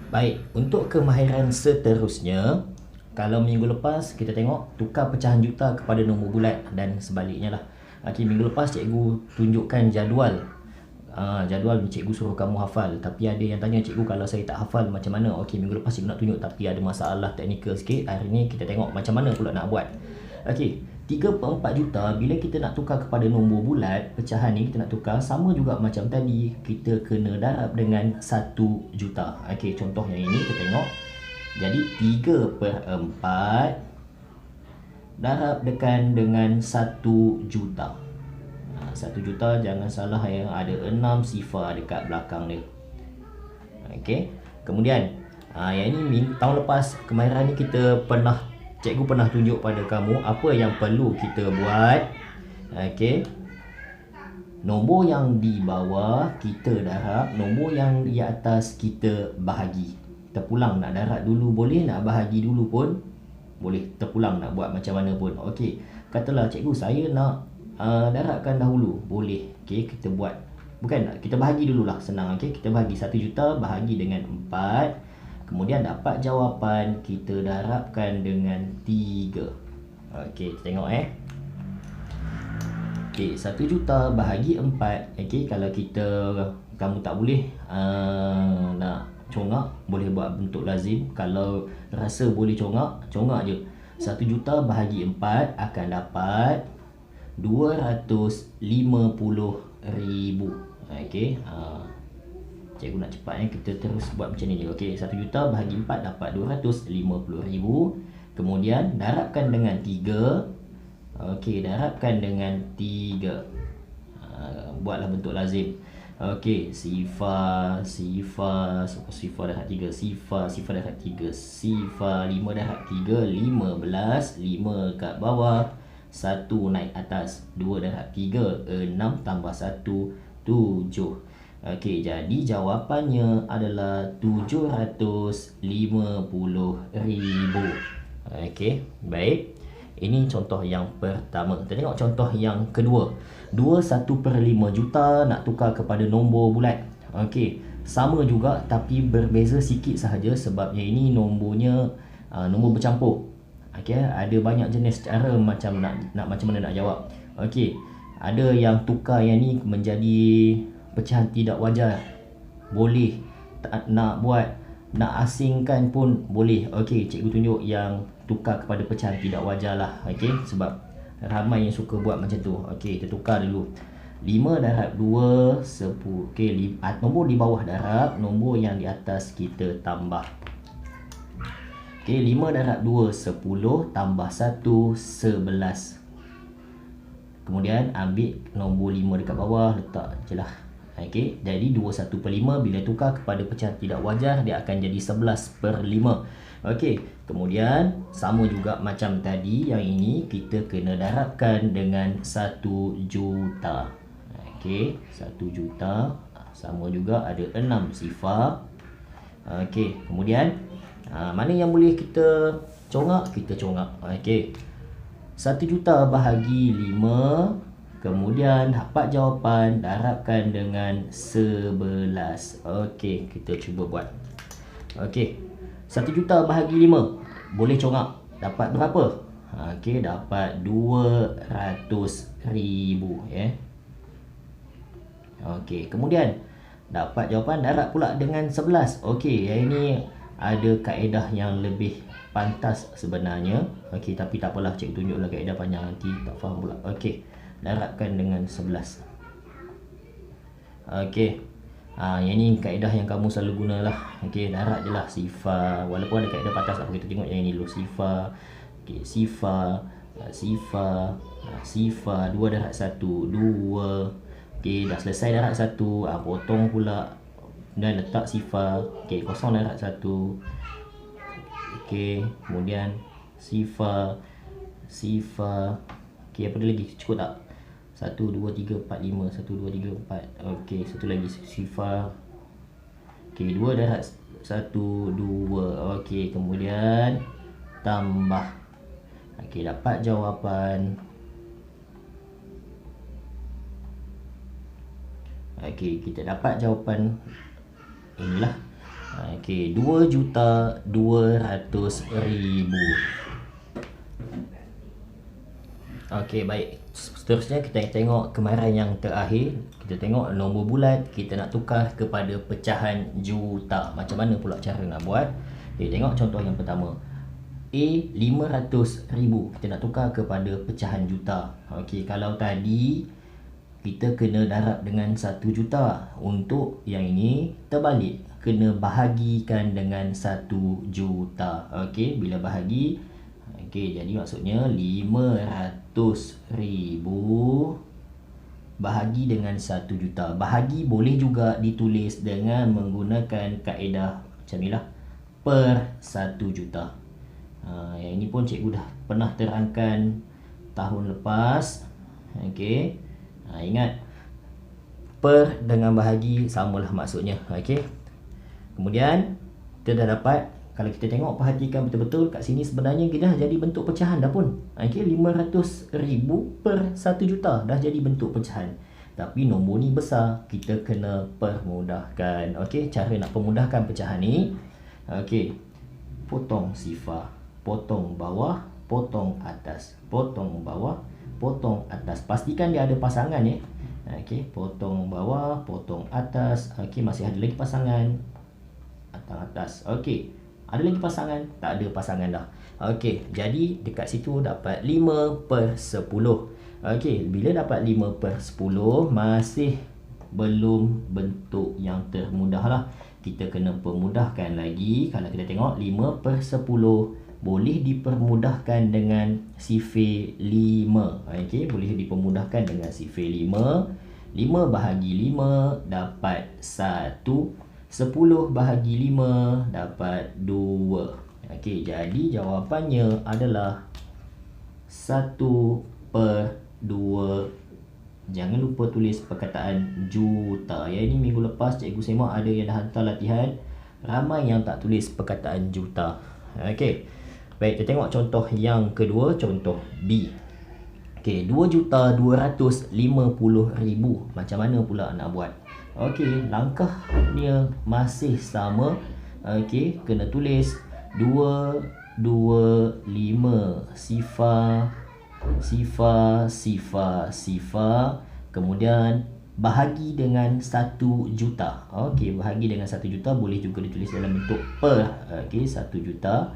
Baik, untuk kemahiran seterusnya, kalau minggu lepas kita tengok tukar pecahan juta kepada nombor bulat dan sebaliknya lah. Okey, minggu lepas cikgu tunjukkan jadual. Jadual cikgu suruh kamu hafal, tapi ada yang tanya cikgu kalau saya tak hafal macam mana. Okey, minggu lepas cikgu nak tunjuk tapi ada masalah teknikal sikit. Hari ni kita tengok macam mana pula nak buat. Okey, 3/4 juta bila kita nak tukar kepada nombor bulat, pecahan ni kita nak tukar sama juga macam tadi, kita kena darab dengan 1 juta. Okey, contoh yang ini kita tengok. Jadi 3/4 darab dekan dengan 1 juta. 1 juta jangan salah yang ada 6 sifar dekat belakang dia. Okey. Kemudian yang ini tahun lepas kemahiran ni cikgu pernah tunjuk pada kamu apa yang perlu kita buat. Okey. Nombor yang di bawah kita darab, nombor yang di atas kita bahagi. Terpulang nak darab dulu boleh, nak bahagi dulu pun boleh. Terpulang nak buat macam mana pun. Okey. Katalah cikgu saya nak darabkan dahulu. Boleh. Okey, kita buat. Bukan, kita bahagi dululah, senang. Okey, kita bahagi 1 juta bahagi dengan 4. Kemudian dapat jawapan, kita darabkan dengan 3. Okey, kita tengok Okey, 1 juta bahagi 4. Okey, kalau kamu tak boleh nak congak, boleh buat bentuk lazim. Kalau rasa boleh congak je. 1 juta bahagi 4 akan dapat 250,000. Okey, cikgu nak cepat kita terus buat macam ni je. Okey, 1 juta bahagi 4 dapat 250,000. Kemudian darabkan dengan 3. Okey, darabkan dengan 3. Buatlah bentuk lazim. Okey, sifar darab 3, sifar darab 3, sifar 5 darab 3, 15, 5 kat bawah, 1 naik atas, 2 darab 3, 6 tambah 1, 7. Okey, jadi jawapannya adalah 750,000. Okey, baik. Ini contoh yang pertama. Kita tengok contoh yang kedua. 21/5 juta nak tukar kepada nombor bulat. Okey, sama juga tapi berbeza sikit sahaja sebabnya ini nombornya nombor bercampur. Okey, ada banyak jenis cara macam macam mana nak jawab. Okey, ada yang tukar yang ni menjadi pecahan tidak wajar. Boleh. Tak nak asingkan pun boleh. Okey, cikgu tunjuk yang tukar kepada pecahan tidak wajar lah. Okey, sebab ramai yang suka buat macam tu. Okey, kita tukar dulu. 5 darab 2, 10. Okey, nombor di bawah darab, nombor yang di atas kita tambah. Okey, 5 darab 2, 10 tambah 1, 11. Kemudian ambil nombor 5 dekat bawah, letak je lah. Okey, jadi 21/5 bila tukar kepada pecahan tidak wajar, dia akan jadi 11/5. Okey, kemudian sama juga macam tadi, yang ini kita kena darabkan dengan 1 juta. Okey, 1 juta sama juga ada 6 sifar. Okey, kemudian mana yang boleh kita congak, kita congak. Okey, 1 juta bahagi 5. Kemudian dapat jawapan, darabkan dengan 11. Okey, kita cuba buat. Okey, 1 juta bahagi 5. Boleh congak. Dapat berapa? Okey, dapat 200,000. Okey, kemudian dapat jawapan, darab pula dengan 11. Okey, yang ini ada kaedah yang lebih pantas sebenarnya. Okey, tapi tak apalah, cikgu tunjuklah kaedah panjang, nanti tak faham pula. Okey, darabkan dengan 11. Okey, yang ni kaedah yang kamu selalu gunalah. Okey, darab je lah sifar. Walaupun ada kaedah pantas, tak, kita tengok yang ini dulu. Sifar. Okey, sifar. 2 darab 1, 2. Okey, dah selesai darab 1. Potong pula dan letak sifar. Okey, kosong darab 1. Okey, kemudian sifar. Okey, apa dia lagi? Cukup tak? 1, 2, 3, 4, 5. 1, 2, 3, 4. Okey, satu lagi sifar. Okey, 2 darab 1, 2. Okey, kemudian tambah. Okey, dapat jawapan. Okey, kita dapat jawapan inilah. Okey, 2,200,000. Okey, baik. Seterusnya kita tengok kemarin yang terakhir. Kita tengok nombor bulat, kita nak tukar kepada pecahan juta. Macam mana pula cara nak buat? Kita tengok contoh yang pertama. A500,000 kita nak tukar kepada pecahan juta. Okey, kalau tadi kita kena darab dengan 1 juta. Untuk yang ini terbalik, kena bahagikan dengan 1 juta. Okey, bila bahagi, okey, jadi maksudnya 500,000 bahagi dengan 1 juta. Bahagi boleh juga ditulis dengan menggunakan kaedah macam inilah, per 1 juta. Yang ini pun cikgu dah pernah terangkan tahun lepas. Okey, ingat per dengan bahagi samalah maksudnya. Okey, kemudian kita dah dapat. Kalau kita tengok, perhatikan betul-betul kat sini, sebenarnya kita dah jadi bentuk pecahan dah pun. Okey, 500,000 per 1 juta dah jadi bentuk pecahan. Tapi nombor ni besar, kita kena permudahkan. Okey, cara nak permudahkan pecahan ni, okey, potong sifar, potong bawah, potong atas, potong bawah, potong atas. Pastikan dia ada pasangan ya. Okey, potong bawah, potong atas. Okey, masih ada lagi pasangan atas. Okey, ada lagi pasangan? Tak ada pasangan dah. Okey, jadi dekat situ dapat 5/10. Okey, bila dapat 5/10 masih belum bentuk yang termudah lah. Kita kena permudahkan lagi. Kalau kita tengok 5/10 boleh dipermudahkan dengan sifir 5. Okey, boleh dipermudahkan dengan sifir 5. 5 bahagi 5 dapat 1. 10 bahagi 5 dapat 2. Okey, jadi jawapannya adalah 1/2. Jangan lupa tulis perkataan juta. Ya, ini minggu lepas cikgu semak ada yang dah hantar latihan. Ramai yang tak tulis perkataan juta. Okey, baik, kita tengok contoh yang kedua, contoh B. Okey, 2,250,000. Macam mana pula nak buat? Okey, langkahnya masih sama. Okey, kena tulis 225 sifar, kemudian bahagi dengan 1 juta. Okey, bahagi dengan 1 juta boleh juga ditulis dalam bentuk per. Okey, 1 juta.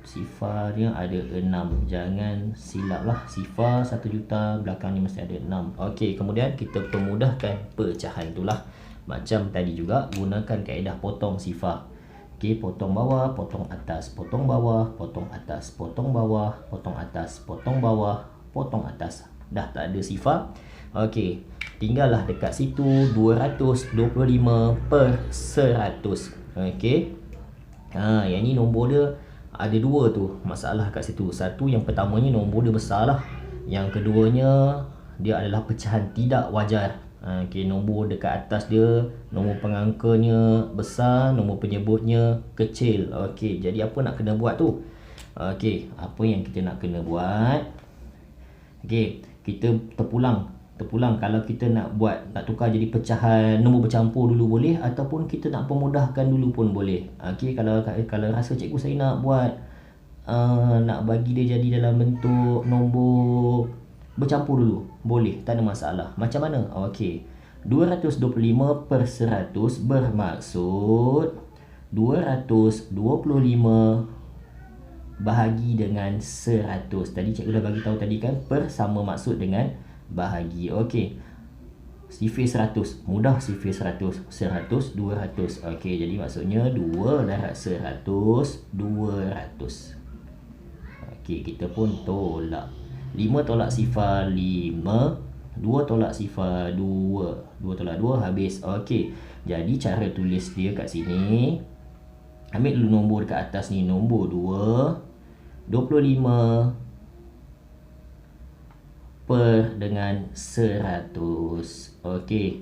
Sifarnya ada 6. Jangan silap lah. Sifar 1 juta, belakang ni mesti ada 6. Okey, kemudian kita permudahkan pecahan tu lah. Macam tadi juga, gunakan kaedah potong sifar. Okey, potong bawah, potong atas, potong bawah, potong atas, potong bawah, potong atas, potong bawah, potong atas. Dah tak ada sifar. Okey, tinggallah dekat situ 225/100. Okey, yang ni nombor dia ada 2 tu. Masalah kat situ. Satu, yang pertamanya nombor dia besar lah. Yang keduanya dia adalah pecahan tidak wajar. Okey, nombor dekat atas dia, nombor pengangkanya besar, nombor penyebutnya kecil. Okey, jadi apa nak kena buat tu? Okey, apa yang kita nak kena buat? Okey, kita terpulang. Kalau kita nak buat, nak tukar jadi pecahan nombor bercampur dulu boleh, ataupun kita nak permudahkan dulu pun boleh. Okey, kalau rasa cikgu saya nak buat nak bagi dia jadi dalam bentuk nombor bercampur dulu, boleh, tak ada masalah. Macam mana? Okey, 225/100 bermaksud 225 bahagi dengan 100. Tadi cikgu dah bagi tahu tadi kan, per sama maksud dengan bahagi. Okey, sifir 100, mudah sifir 100. 100, 200. Okey, jadi maksudnya 2 darab 100, 200. Okey, kita pun tolak. 5 tolak sifar 5, 2 tolak sifar 2, 2 tolak 2 habis. Okey, jadi cara tulis dia kat sini, ambil dulu nombor dekat atas ni, nombor 2, 25 per dengan 100. Okey,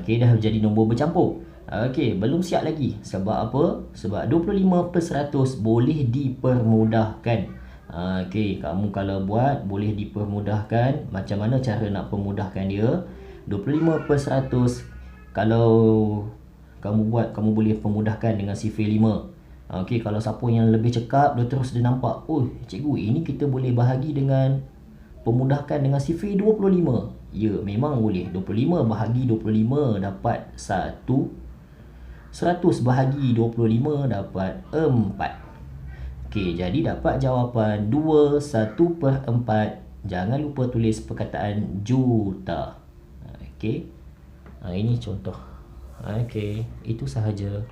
okey, dah jadi nombor bercampur. Okey, belum siap lagi. Sebab apa? Sebab 25/100 boleh dipermudahkan. Okey, kamu kalau buat boleh dipermudahkan. Macam mana cara nak permudahkan dia? 25/100 kalau buat, kamu boleh pemudahkan dengan sifir 5. Okey, kalau siapa yang lebih cekap, dia nampak, oh cikgu, ini kita boleh bahagi dengan pemudahkan dengan sifir 25. Ya, memang boleh. 25 bahagi 25 dapat 1. 100 bahagi 25 dapat 4. Okey, jadi dapat jawapan 2/1/4. Jangan lupa tulis perkataan juta. Okey. Ini contoh. Okey, itu sahaja.